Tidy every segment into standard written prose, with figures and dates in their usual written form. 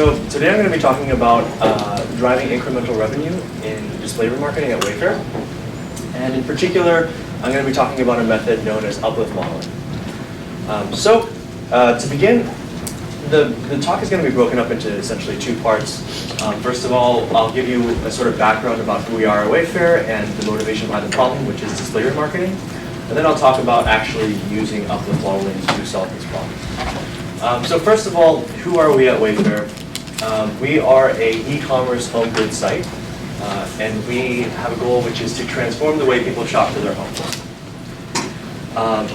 So today I'm going to be talking about driving incremental revenue in display remarketing at Wayfair. And in particular, I'm going to be talking about a method known as uplift modeling. To begin, the talk is going to be broken up into essentially two parts. First of all, I'll give you a sort of background about who we are at Wayfair and the motivation behind the problem, which is display remarketing. And then I'll talk about actually using uplift modeling to solve this problem. So first of all, who are we at Wayfair? We are an e-commerce home goods site, and we have a goal which is to transform the way people shop for their homes.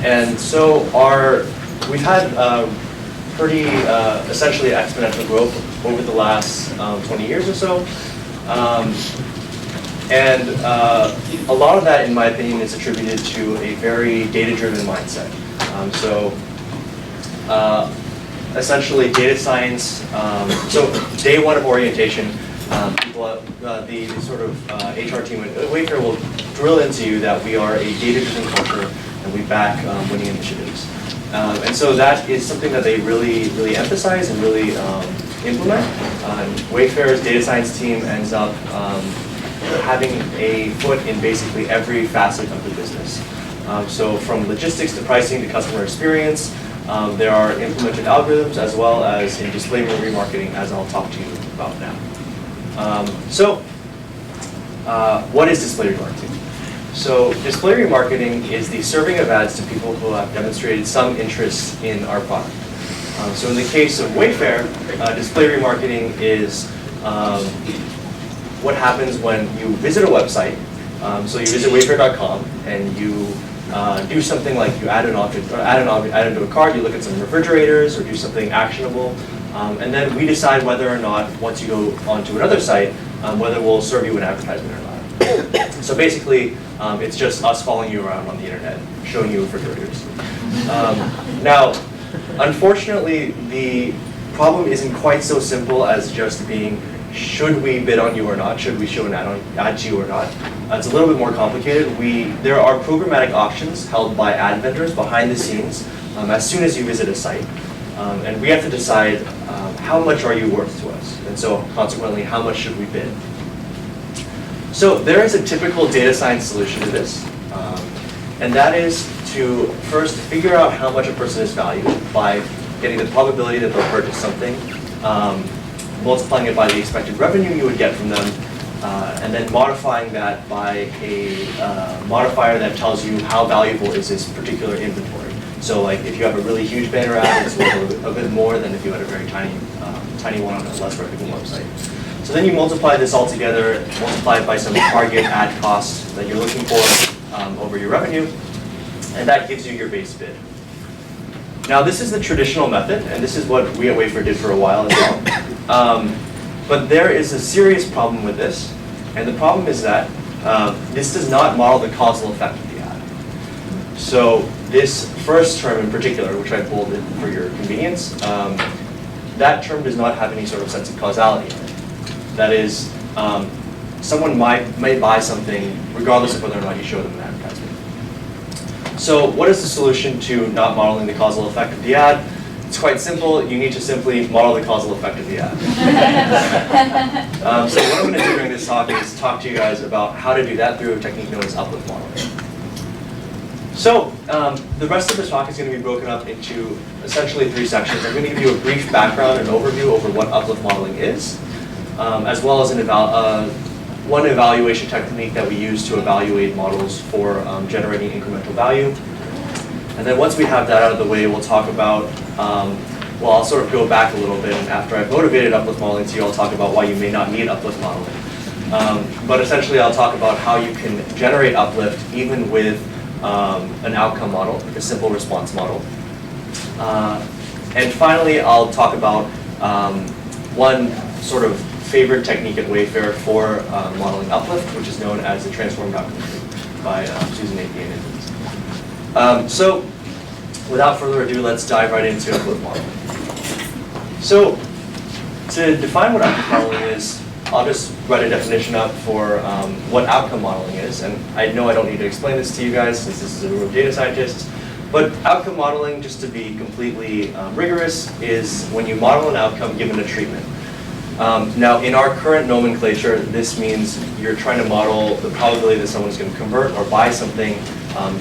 And so we've had pretty essentially exponential growth over the last 20 years or so. A lot of that, in my opinion, is attributed to a very data-driven mindset. Essentially, data science. So day one of orientation, the sort of HR team at Wayfair will drill into you that we are a data-driven culture and we back winning initiatives. And so that is something that they really emphasize and really implement. Wayfair's data science team ends up having a foot in basically every facet of the business. So from logistics to pricing to customer experience, there are implemented algorithms as well as in display remarketing, as I'll talk to you about now. What is display remarketing? So display remarketing is the serving of ads to people who have demonstrated some interest in our product. So in the case of Wayfair, display remarketing is what happens when you visit a website. So you visit wayfair.com and you do something like you add an object or add into a cart, you look at some refrigerators or do something actionable, and then we decide whether or not, once you go onto another site, whether we'll serve you an advertisement or not. So basically, it's just us following you around on the internet, showing you refrigerators. Now, unfortunately, the problem isn't quite so simple as just being, should we bid on you or not? Should we show an ad to you or not? It's a little bit more complicated. There are programmatic auctions held by ad vendors behind the scenes as soon as you visit a site. And we have to decide how much are you worth to us? And so consequently, how much should we bid? So there is a typical data science solution to this. And that is to first figure out how much a person is valued by getting the probability that they'll purchase something, multiplying it by the expected revenue you would get from them, and then modifying that by a modifier that tells you how valuable is this particular inventory. So like if you have a really huge banner ad, it's worth a bit more than if you had a very tiny one on a less reputable website. So then you multiply this all together, multiply it by some target ad cost that you're looking for over your revenue, and that gives you your base bid. Now this is the traditional method, and this is what we at Wayfair did for a while as well. But there is a serious problem with this, and the problem is that this does not model the causal effect of the ad. So this first term in particular, which I bolded for your convenience, that term does not have any sort of sense of causality in it. That is, someone may buy something regardless of whether or not you show them an advertisement. So what is the solution to not modeling the causal effect of the ad? It's quite simple. You need to simply model the causal effect of the ad. So what I'm going to do during this talk is talk to you guys about how to do that through a technique known as uplift modeling. So the rest of the talk is going to be broken up into essentially three sections. I'm going to give you a brief background and overview over what uplift modeling is, as well as one evaluation technique that we use to evaluate models for generating incremental value. And then once we have that out of the way, we'll talk about, well, I'll sort of go back a little bit, and after I've motivated uplift modeling to you, I'll talk about why you may not need uplift modeling. But essentially, I'll talk about how you can generate uplift even with an outcome model, like a simple response model. And finally, I'll talk about one sort of favorite technique at Wayfair for modeling uplift, which is known as the transformed outcome by Susan A. and So without further ado, let's dive right into uplift modeling. So to define what uplift modeling is, I'll just write a definition up for what outcome modeling is. And I know I don't need to explain this to you guys since this is a room of data scientists. But outcome modeling, just to be completely rigorous, is when you model an outcome given a treatment. Now, in our current nomenclature, this means you're trying to model the probability that someone's going to convert or buy something,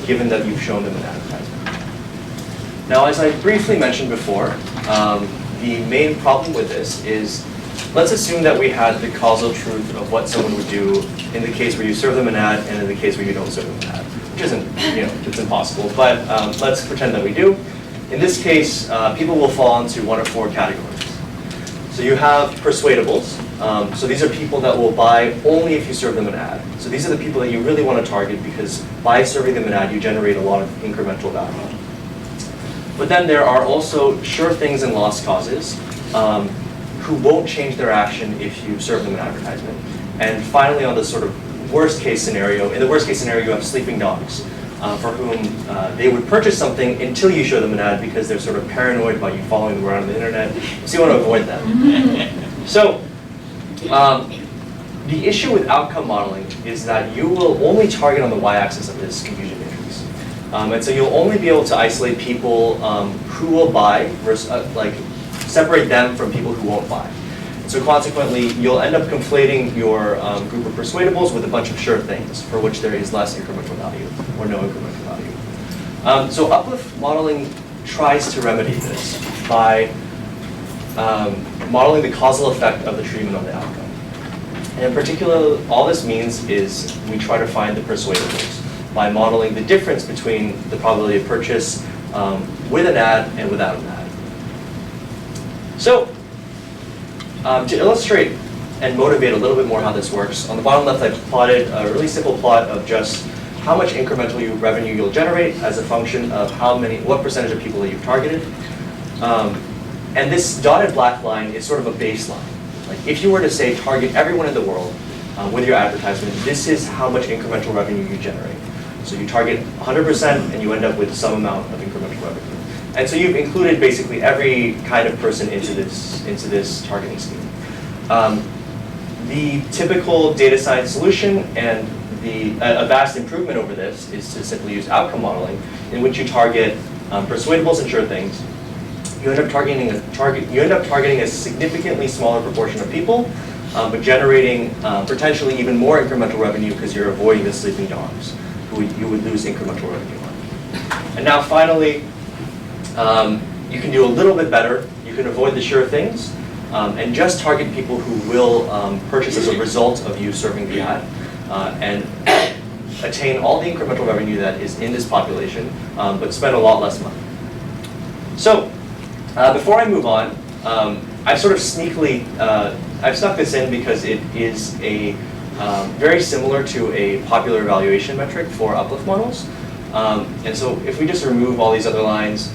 given that you've shown them an advertisement. Now, as I briefly mentioned before, the main problem with this is, let's assume that we had the causal truth of what someone would do in the case where you serve them an ad and in the case where you don't serve them an ad, which isn't, it's impossible, but let's pretend that we do. In this case, people will fall into one of 4 categories. So you have persuadables. So these are people that will buy only if you serve them an ad. So these are the people that you really want to target because by serving them an ad, you generate a lot of incremental value. But then there are also sure things and lost causes who won't change their action if you serve them an advertisement. And finally, on the sort of worst case scenario, in the worst case scenario, you have sleeping dogs. For whom they would purchase something until you show them an ad because they're sort of paranoid about you following them around on the internet. So you want to avoid them. So the issue with outcome modeling is that you will only target on the y-axis of this confusion matrix. And so you'll only be able to isolate people who will buy versus separate them from people who won't buy. So consequently, you'll end up conflating your group of persuadables with a bunch of sure things for which there is less incremental value or no incremental value. So Uplift modeling tries to remedy this by modeling the causal effect of the treatment on the outcome. And in particular, all this means is we try to find the persuadables by modeling the difference between the probability of purchase with an ad and without an ad. So, to illustrate and motivate a little bit more how this works, on the bottom left I've plotted a really simple plot of just how much incremental revenue you'll generate as a function of what percentage of people that you've targeted. And this dotted black line is sort of a baseline. Like if you were to say target everyone in the world with your advertisement, this is how much incremental revenue you generate. So you target 100% and you end up with some amount of incremental revenue. And so you've included basically every kind of person into this targeting scheme. The typical data science solution and a vast improvement over this is to simply use outcome modeling, in which you target persuadables and sure things. You end up targeting a significantly smaller proportion of people, but generating potentially even more incremental revenue because you're avoiding the sleeping dogs, who you would lose incremental revenue on. And now finally, you can do a little bit better. You can avoid the sure things and just target people who will purchase as a result of you serving the ad and attain all the incremental revenue that is in this population, but spend a lot less money. So before I move on, I've sort of sneakily, I've snuck this in because it is very similar to a popular evaluation metric for Uplift models. And so if we just remove all these other lines,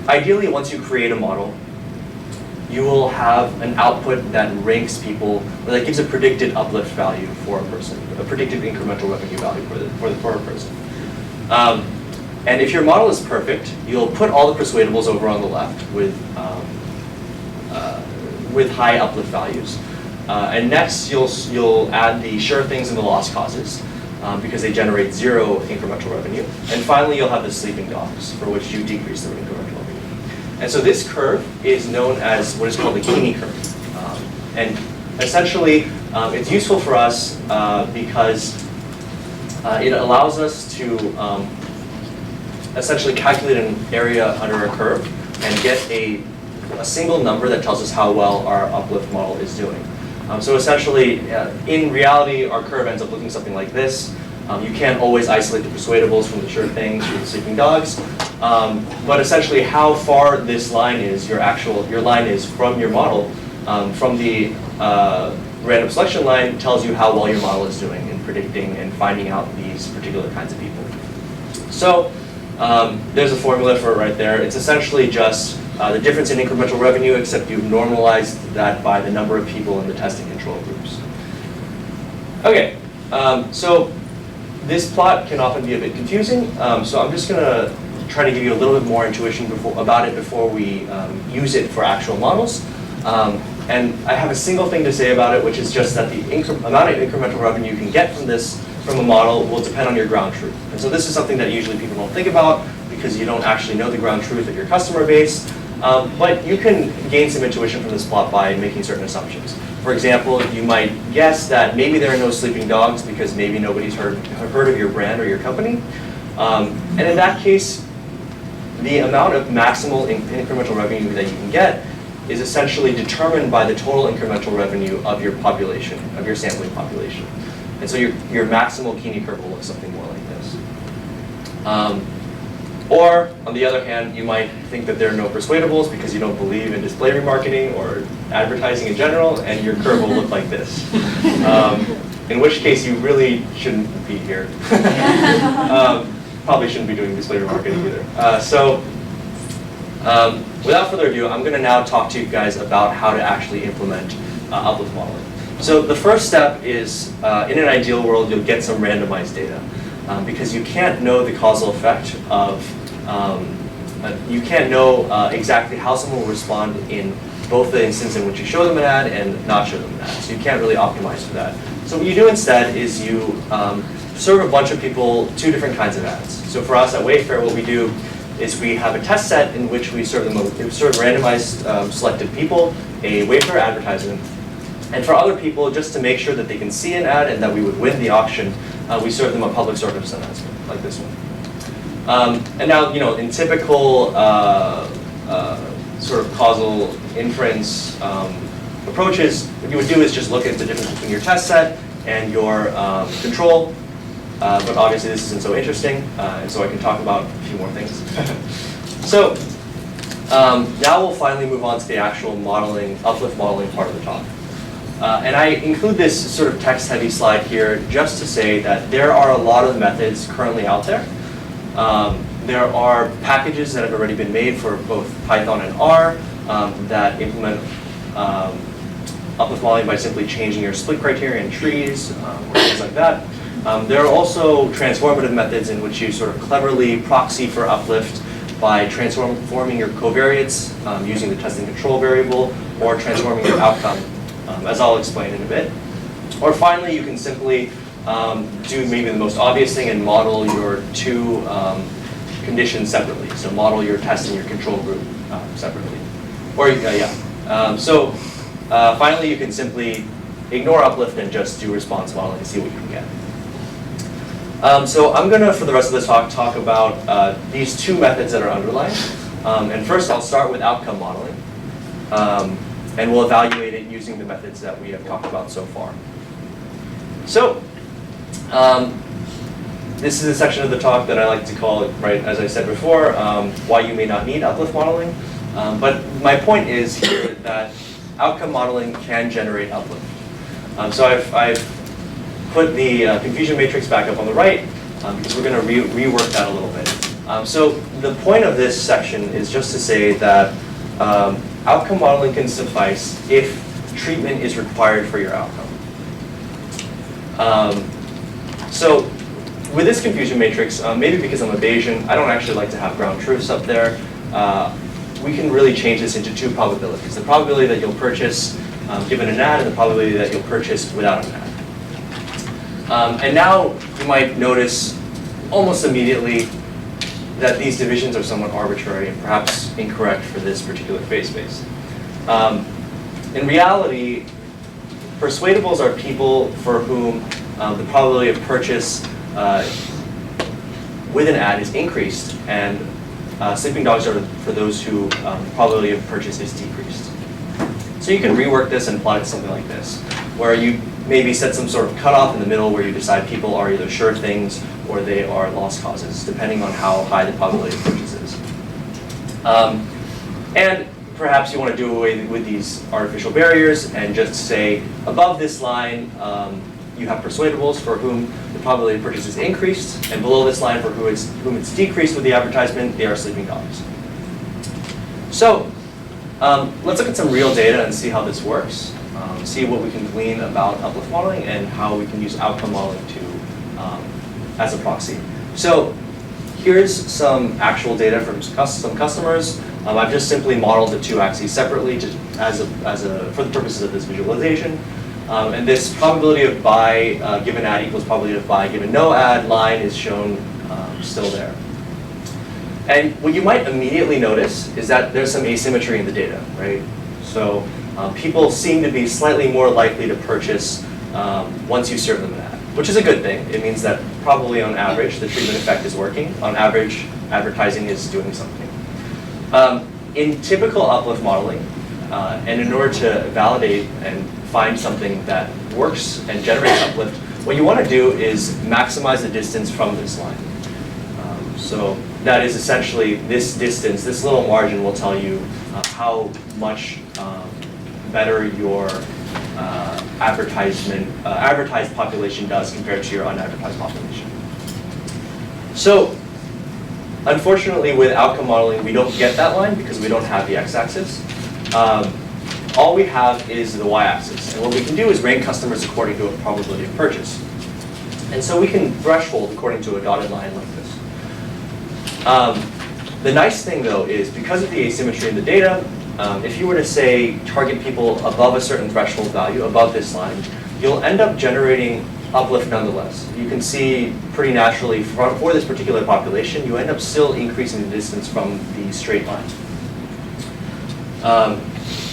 ideally, once you create a model, you will have an output that ranks people, that gives a predicted uplift value for a person, a predicted incremental revenue value for a person. And if your model is perfect, you'll put all the persuadables over on the left with high uplift values. And next, you'll add the sure things and the lost causes, because they generate 0 incremental revenue. And finally, you'll have the sleeping dogs, for which you decrease their incremental revenue. And so this curve is known as what is called the Gini curve. And essentially, it's useful for us because it allows us to essentially calculate an area under a curve and get a single number that tells us how well our uplift model is doing. So essentially, in reality, our curve ends up looking something like this. You can't always isolate the persuadables from the sure things or the sleeping dogs. But essentially, how far this line is, your line is from your model, from the random selection line tells you how well your model is doing in predicting and finding out these particular kinds of people. So there's a formula for it right there. It's essentially just the difference in incremental revenue, except you've normalized that by the number of people in the testing control groups. Okay, so this plot can often be a bit confusing, so I'm just going to try to give you a little bit more intuition about it before we use it for actual models. And I have a single thing to say about it, which is just that the amount of incremental revenue you can get from a model will depend on your ground truth. And so this is something that usually people don't think about because you don't actually know the ground truth of your customer base. But you can gain some intuition from this plot by making certain assumptions. For example, you might guess that maybe there are no sleeping dogs because maybe nobody's heard of your brand or your company. And in that case, the amount of maximal incremental revenue that you can get is essentially determined by the total incremental revenue of your population, of your sampling population. And so your maximal Gini curve will look something more like this. Or, on the other hand, you might think that there are no persuadables because you don't believe in display remarketing or advertising in general, and your curve will look like this. In which case, you really shouldn't be here. Probably shouldn't be doing display remarketing either. Without further ado, I'm going to now talk to you guys about how to actually implement uplift modeling. So the first step is, in an ideal world, you'll get some randomized data. Because you can't know the causal effect of, you can't know exactly how someone will respond in both the instance in which you show them an ad and not show them an ad. So you can't really optimize for that. So what you do instead is you serve a bunch of people 2 different kinds of ads. So for us at Wayfair, what we do is we have a test set in which we serve randomized selected people a Wayfair advertisement. And for other people, just to make sure that they can see an ad and that we would win the auction, we serve them a public service announcement, like this one. And now, in typical sort of causal inference approaches, what you would do is just look at the difference between your test set and your control. But obviously, this isn't so interesting, and so I can talk about a few more things. So now we'll finally move on to the actual modeling, uplift modeling part of the talk. And I include this sort of text-heavy slide here just to say that there are a lot of methods currently out there. There are packages that have already been made for both Python and R that implement uplift modeling by simply changing your split criteria in trees or things like that. There are also transformative methods in which you sort of cleverly proxy for uplift by transforming your covariates using the test and control variable or transforming your outcome, as I'll explain in a bit. Or finally, you can simply do maybe the most obvious thing and model your 2 conditions separately. So model your test and your control group separately. Or finally, you can simply ignore uplift and just do response modeling and see what you can get. So I'm going to, for the rest of this talk about these 2 methods that are underlying. And first, I'll start with outcome modeling. And we'll evaluate it using the methods that we have talked about so far. So this is a section of the talk that I like to call, right, as I said before, why you may not need uplift modeling. But my point is here that outcome modeling can generate uplift. So I've put the confusion matrix back up on the right because we're going to rework that a little bit. So the point of this section is just to say that outcome modeling can suffice if treatment is required for your outcome. So with this confusion matrix, maybe because I'm a Bayesian, I don't actually like to have ground truths up there. We can really change this into 2 probabilities. The probability that you'll purchase given an ad and the probability that you'll purchase without an ad. And now you might notice almost immediately that these divisions are somewhat arbitrary and perhaps incorrect for this particular phase space. In reality, persuadables are people for whom the probability of purchase with an ad is increased, and sleeping dogs are for those who the probability of purchase is decreased. So you can rework this and plot it something like this, where you maybe set some sort of cutoff in the middle where you decide people are either sure things or they are lost causes, depending on how high the probability of purchase is. And perhaps you want to do away with these artificial barriers and just say, above this line, you have persuadables for whom the probability of purchase is increased, and below this line for whom it's decreased with the advertisement, they are sleeping dogs. So let's look at some real data and see how this works. See what we can glean about uplift modeling and how we can use outcome modeling as a proxy. So here's some actual data from some customers. I've just simply modeled the 2 axes separately for the purposes of this visualization. And this probability of buy given ad equals probability of buy given no ad line is shown still there. And what you might immediately notice is that there's some asymmetry in the data, right? So people seem to be slightly more likely to purchase once you serve them an ad, which is a good thing. It means that probably on average, the treatment effect is working. On average, advertising is doing something. In typical uplift modeling, and in order to validate and find something that works and generates uplift, what you want to do is maximize the distance from this line. So that is essentially this distance, this little margin will tell you how much better your advertised population does compared to your unadvertised population. So unfortunately, with outcome modeling, we don't get that line because we don't have the x-axis. All we have is the y-axis. And what we can do is rank customers according to a probability of purchase. And so we can threshold according to a dotted line like this. The nice thing, though, is because of the asymmetry in the data, if you were to, say, target people above a certain threshold value, above this line, you'll end up generating uplift nonetheless. You can see pretty naturally for this particular population, you end up still increasing the distance from the straight line.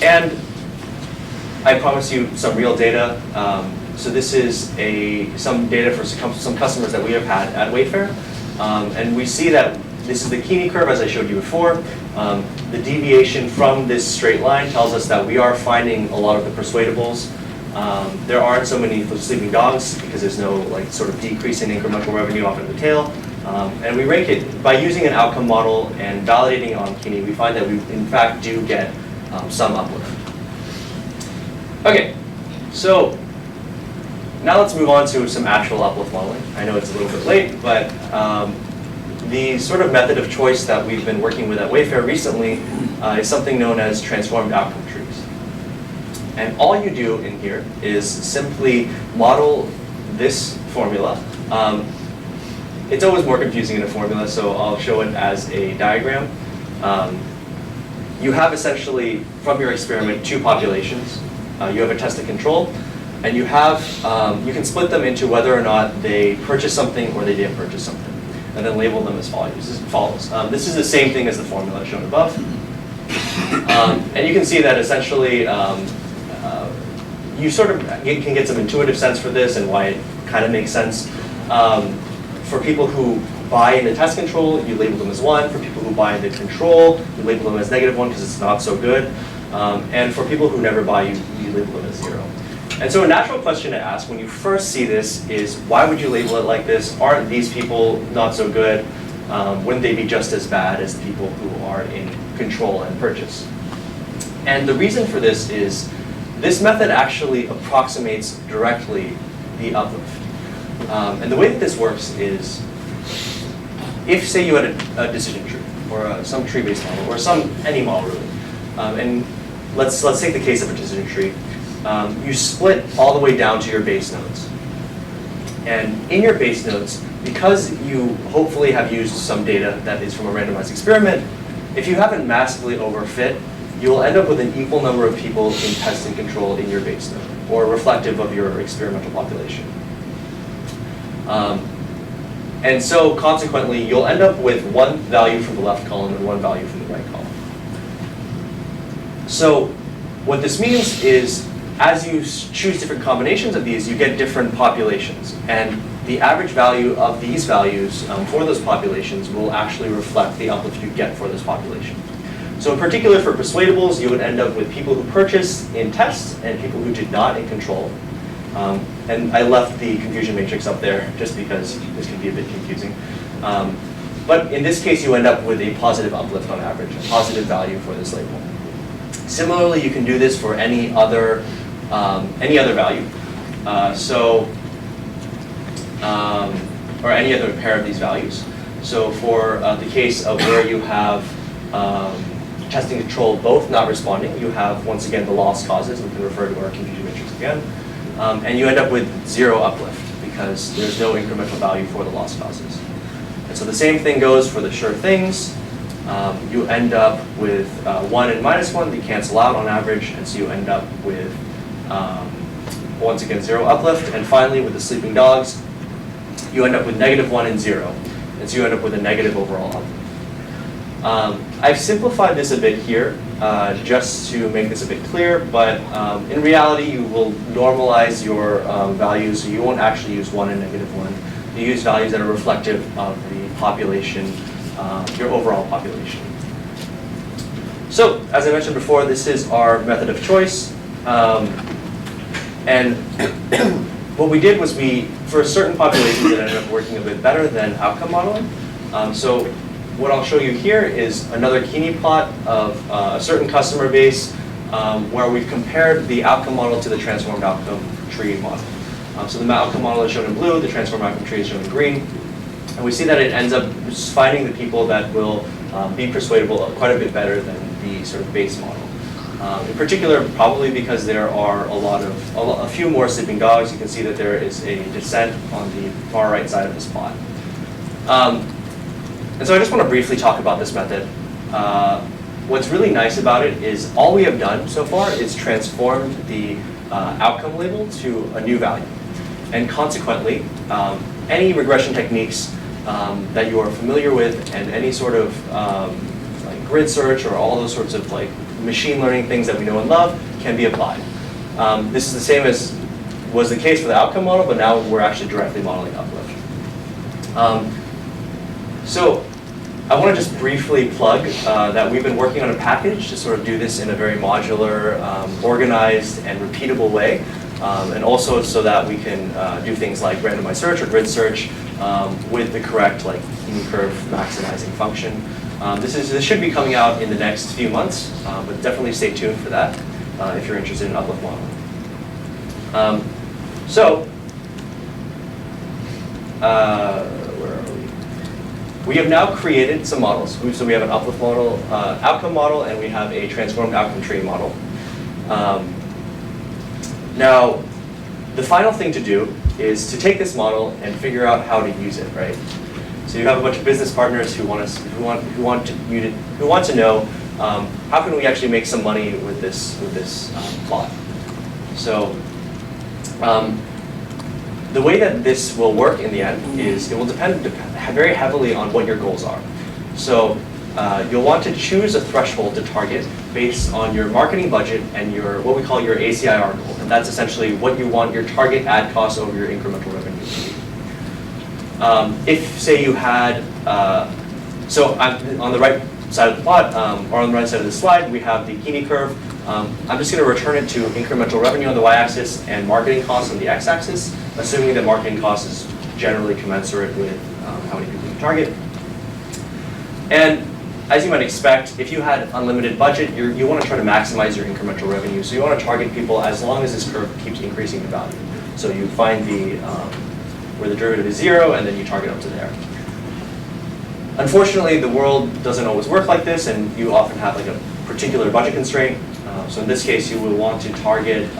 And I promise you some real data. So this is some data for some customers that we have had at Wayfair. And we see that this is the Kini curve, as I showed you before. The deviation from this straight line tells us that we are finding a lot of the persuadables. There aren't so many sleeping dogs because there's no sort of decrease in incremental revenue off of the tail. And we rank it by using an outcome model and validating on Kini. We find that we, in fact, do get some uplift. Okay, so now let's move on to some actual uplift modeling. I know it's a little bit late, but the sort of method of choice that we've been working with at Wayfair recently is something known as transformed outcome trees. And all you do in here is simply model this formula. It's always more confusing in a formula, so I'll show it as a diagram. You have essentially, from your experiment, two populations. You have a test and control, and you can split them into whether or not they purchased something or they didn't purchase something, and then label them as follows. This is the same thing as the formula shown above. And you can see that essentially you sort of can get some intuitive sense for this and why it kind of makes sense. For people who buy in the test control, you label them as 1. For people who buy in the control, you label them as -1 because it's not so good. And for people who never buy, you label them as 0. And so a natural question to ask when you first see this is, why would you label it like this? Aren't these people not so good? Wouldn't they be just as bad as the people who are in control and purchase? And the reason for this is, this method actually approximates directly the uplift. And the way that this works is, if, say, you had a decision tree, or some tree-based model, or any model really, and let's take the case of a decision tree. You split all the way down to your base nodes. And in your base nodes, because you hopefully have used some data that is from a randomized experiment, if you haven't massively overfit, you will end up with an equal number of people in test and control in your base node, or reflective of your experimental population. And so consequently, you'll end up with one value from the left column and one value from the right column. So what this means is, as you choose different combinations of these, you get different populations. And the average value of these values for those populations will actually reflect the uplift you get for this population. So in particular for persuadables, you would end up with people who purchased in tests and people who did not in control. And I left the confusion matrix up there just because this can be a bit confusing. But in this case, you end up with a positive uplift on average, a positive value for this label. Similarly, you can do this for any other value. Or any other pair of these values. So for the case of where you have testing control both not responding, you have, once again, the loss causes. We can refer to our confusion matrix again. And you end up with 0 uplift because there's no incremental value for the loss causes. And so the same thing goes for the sure things. You end up with 1 and -1, they cancel out on average, and so you end up with, once again, 0 uplift. And finally, with the sleeping dogs, you end up with -1 and 0. And so you end up with a negative overall uplift. I've simplified this a bit here just to make this a bit clear, but in reality you will normalize your values, so you won't actually use 1 and -1. You use values that are reflective of the population, your overall population. So, as I mentioned before, this is our method of choice. And what we did was for certain populations, it ended up working a bit better than outcome modeling. So what I'll show you here is another Kini plot of a certain customer base where we've compared the outcome model to the transformed outcome tree model. So the outcome model is shown in blue, the transformed outcome tree is shown in green. And we see that it ends up just finding the people that will be persuadable quite a bit better than the sort of base model. In particular, probably because there are a few more sleeping dogs. You can see that there is a descent on the far right side of this plot. And so I just want to briefly talk about this method. What's really nice about it is all we have done so far is transformed the outcome label to a new value. And consequently, any regression techniques that you are familiar with and any sort of like grid search or all those sorts of like machine learning things that we know and love can be applied. This is the same as was the case for the outcome model, but now we're actually directly modeling Uplift. So I want to just briefly plug that we've been working on a package to sort of do this in a very modular, organized, and repeatable way. And also so that we can do things like randomized search or grid search with the correct like Kini curve maximizing function. This should be coming out in the next few months, but definitely stay tuned for that if you're interested in Uplift modeling. Where are we? We have now created some models. So we have an Uplift model, outcome model, and we have a transformed outcome tree model. Now, the final thing to do is to take this model and figure out how to use it, right? So you have a bunch of business partners who want to know how can we actually make some money with this plot. So the way that this will work in the end is it will depend very heavily on what your goals are. So you'll want to choose a threshold to target based on your marketing budget and your what we call your ACIR goal, and that's essentially what you want your target ad cost over your incremental revenue to be. If say you had, on the right side of the plot, or on the right side of the slide, we have the Kini curve. I'm just going to return it to incremental revenue on the y-axis and marketing costs on the x-axis, assuming that marketing cost is generally commensurate with how many people you target. And as you might expect, if you had unlimited budget, you want to try to maximize your incremental revenue. So you want to target people as long as this curve keeps increasing in value. So you find where the derivative is 0, and then you target up to there. Unfortunately, the world doesn't always work like this, and you often have like a particular budget constraint. So in this case, you will want to target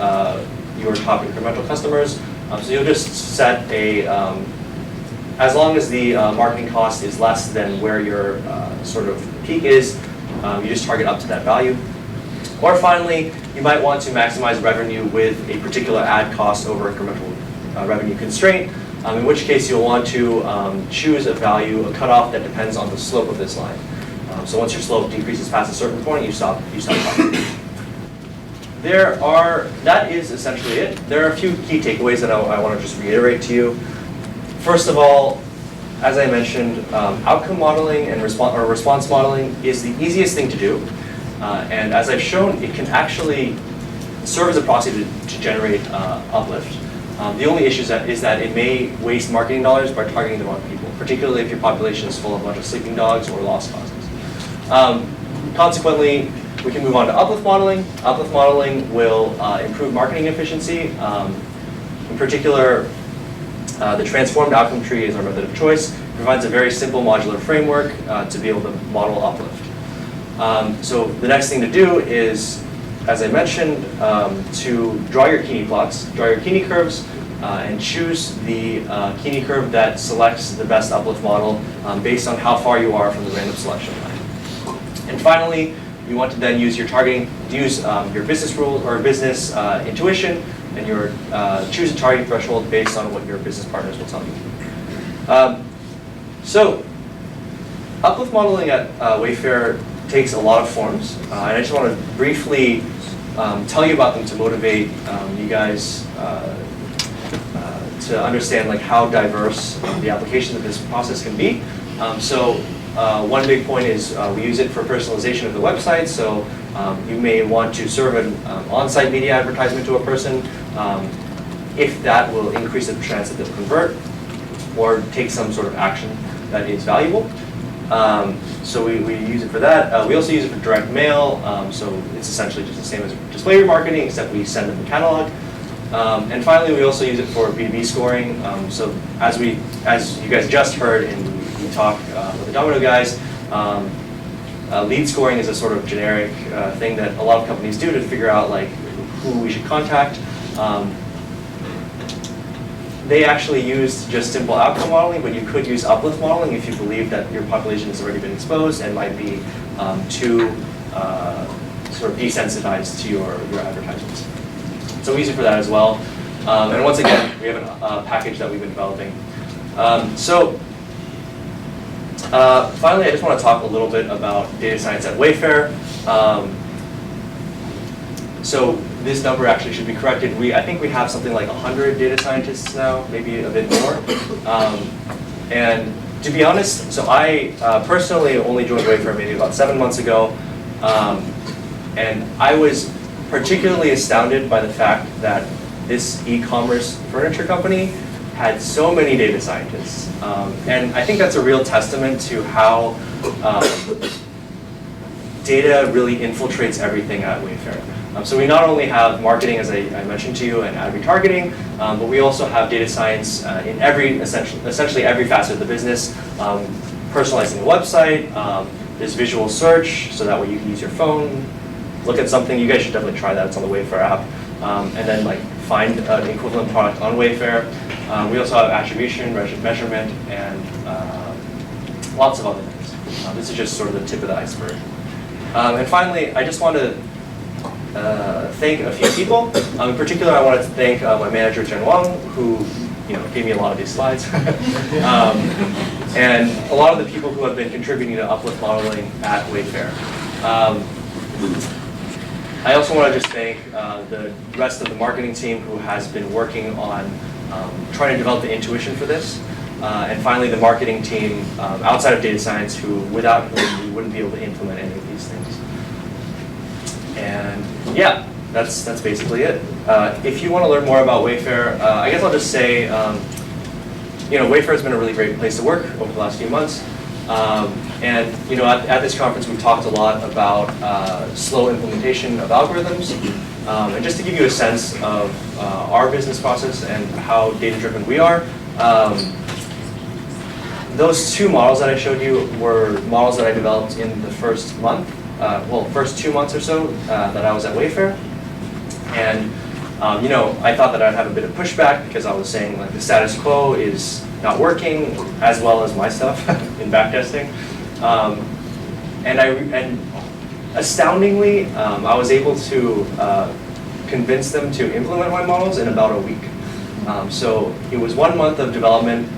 your top incremental customers. So you'll just set as long as the marketing cost is less than where your sort of peak is, you just target up to that value. Or finally, you might want to maximize revenue with a particular ad cost over incremental revenue constraint, in which case you'll want to choose a value, a cutoff that depends on the slope of this line. So once your slope decreases past a certain point, you stop talking. That is essentially it. There are a few key takeaways that I want to just reiterate to you. First of all, as I mentioned, outcome modeling and response modeling is the easiest thing to do. And as I've shown, it can actually serve as a proxy to generate Uplift. The only issue is that it may waste marketing dollars by targeting the wrong people, particularly if your population is full of a bunch of sleeping dogs or lost causes. Consequently, we can move on to Uplift modeling. Uplift modeling will improve marketing efficiency. In particular, the transformed outcome tree is our method of choice. It provides a very simple modular framework to be able to model Uplift. So the next thing to do is, as I mentioned, to draw your Kini plots, draw your Kini curves, and choose the Kini curve that selects the best Uplift model based on how far you are from the random selection line. And finally, you want to then use your targeting, use your business rule or business intuition, and choose a target threshold based on what your business partners will tell you. So Uplift modeling at Wayfair takes a lot of forms, and I just want to briefly tell you about them to motivate you guys to understand like how diverse the application of this process can be. One big point is we use it for personalization of the website. So you may want to serve an on-site media advertisement to a person if that will increase the chance that they'll convert or take some sort of action that is valuable. So we use it for that. We also use it for direct mail. So it's essentially just the same as display remarketing, except we send them the catalog. And finally, we also use it for B2B scoring. So as you guys just heard in the talk with the Domino guys, lead scoring is a sort of generic thing that a lot of companies do to figure out like who we should contact. They actually used just simple outcome modeling, but you could use uplift modeling if you believe that your population has already been exposed and might be too sort of desensitized to your advertisements. So we use it for that as well. And once again, we have a package that we've been developing. Finally, I just want to talk a little bit about data science at Wayfair. So this number actually should be corrected. I think we have something like 100 data scientists now, maybe a bit more. And to be honest, so I personally only joined Wayfair maybe about 7 months ago. And I was particularly astounded by the fact that this e-commerce furniture company had so many data scientists. And I think that's a real testament to how data really infiltrates everything at Wayfair. So we not only have marketing, as I mentioned to you, and ad retargeting, but we also have data science in essentially every facet of the business. Personalizing the website, there's visual search, so that way you can use your phone, look at something. You guys should definitely try that. It's on the Wayfair app. And then like find an equivalent product on Wayfair. We also have attribution, measurement, and lots of other things. This is just sort of the tip of the iceberg. And finally, I just want to thank a few people. In particular, I wanted to thank my manager, Jen Wang, who gave me a lot of these slides. And a lot of the people who have been contributing to uplift modeling at Wayfair. I also want to just thank the rest of the marketing team who has been working on trying to develop the intuition for this. And finally, the marketing team outside of data science without whom we wouldn't be able to implement any of these things. And yeah, that's basically it. If you want to learn more about Wayfair, I guess I'll just say, Wayfair has been a really great place to work over the last few months. And at this conference, we've talked a lot about slow implementation of algorithms. And just to give you a sense of our business process and how data-driven we are, those two models that I showed you were models that I developed in the first month, first 2 months or so that I was at Wayfair. And I thought that I'd have a bit of pushback because I was saying like the status quo is not working as well as my stuff in backtesting. And astoundingly, I was able to convince them to implement my models in about a week. So it was 1 month of development,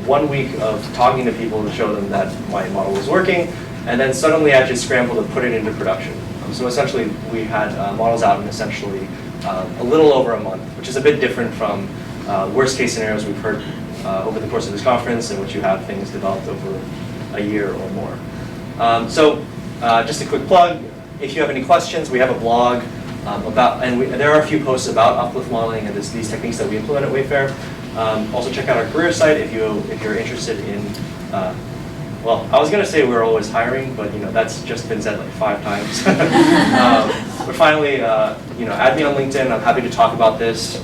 1 week of talking to people to show them that my model was working, and then suddenly I just scrambled to put it into production. So essentially we had models out in essentially a little over a month, which is a bit different from worst case scenarios we've heard over the course of this conference, in which you have things developed over a year or more. Just a quick plug, if you have any questions, we have a blog there are a few posts about uplift modeling and these techniques that we implement at Wayfair. Also check out our career site if you're interested in, I was going to say we're always hiring, but that's just been said like 5 times. But finally, add me on LinkedIn. I'm happy to talk about this,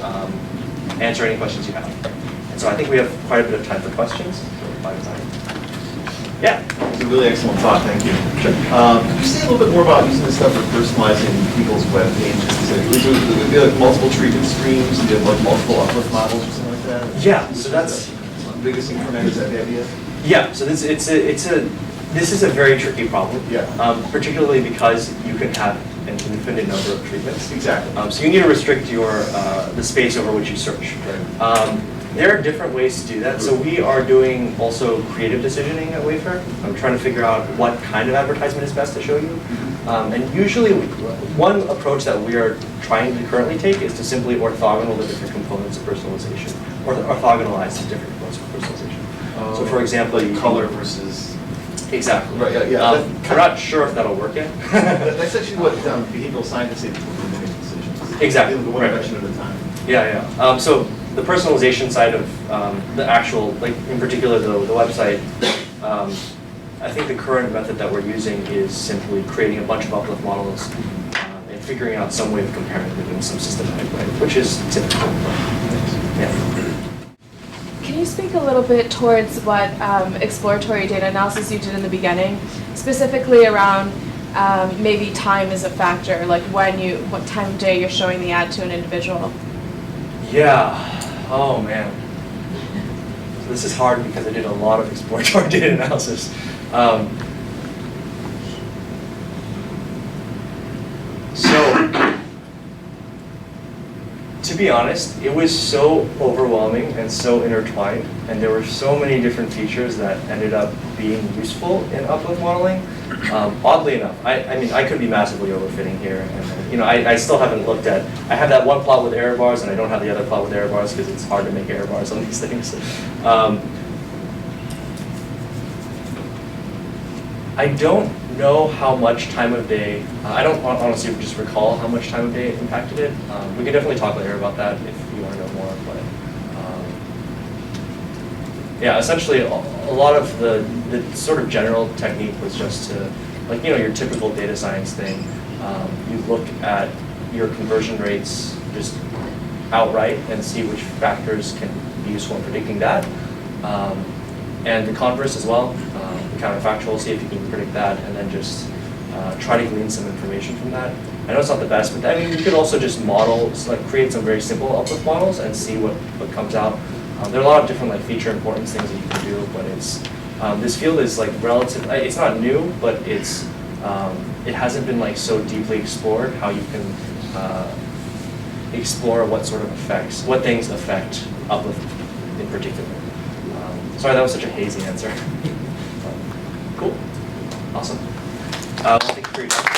answer any questions you have. And so I think we have quite a bit of time for questions. Yeah. It's a really excellent talk, thank you. Could you say a little bit more about using this stuff for personalizing people's web pages? Would there be like multiple treatment streams? Do you have like multiple uplift models or something like that? Yeah, so that's the biggest increment. Is that the idea? Yeah, so this is a very tricky problem. Yeah. Particularly because you can have an infinite number of treatments. Exactly. So you need to restrict the space over which you search. Right. There are different ways to do that. So we are doing also creative decisioning at Wayfair. I'm trying to figure out what kind of advertisement is best to show you. And usually, one approach that we are trying to currently take is to simply orthogonal the different components of personalization, or orthogonalize the different components of personalization. So for example, like color versus... Exactly. Right, yeah. We're not sure if that'll work yet. That's actually what behavioral scientists say before they make decisions. Exactly. One Right. direction at a time. Yeah. So the personalization side of the actual, like in particular the website, I think the current method that we're using is simply creating a bunch of uplift models and figuring out some way of comparing them in some systematic way, which is typical. Yeah. Can you speak a little bit towards what exploratory data analysis you did in the beginning, specifically around maybe time as a factor, like what time of day you're showing the ad to an individual? Yeah. Oh man. So this is hard because I did a lot of exploratory data analysis. So, to be honest, it was so overwhelming and so intertwined, and there were so many different features that ended up being useful in uplift modeling. Oddly enough, I mean, I could be massively overfitting here, and I still haven't looked at. I have that one plot with error bars, and I don't have the other plot with error bars because it's hard to make error bars on these things. I don't know how much time of day, I don't honestly just recall how much time of day it impacted it. We can definitely talk later about that if you want to know more, but yeah, essentially a lot of the sort of general technique was just to, like, your typical data science thing. You look at your conversion rates just outright and see which factors can be useful in predicting that. And the converse as well, the counterfactual, see if you can predict that, and then just try to glean some information from that. I know it's not the best, but I mean, you could also just model, create some very simple uplift models and see what comes out. There are a lot of different feature importance things that you can do, but it's this field is relative. It's not new, but it's it hasn't been so deeply explored how you can explore what sort of effects, what things affect uplift in particular. Sorry, that was such a hazy answer. Cool. Awesome. Thank you for your time.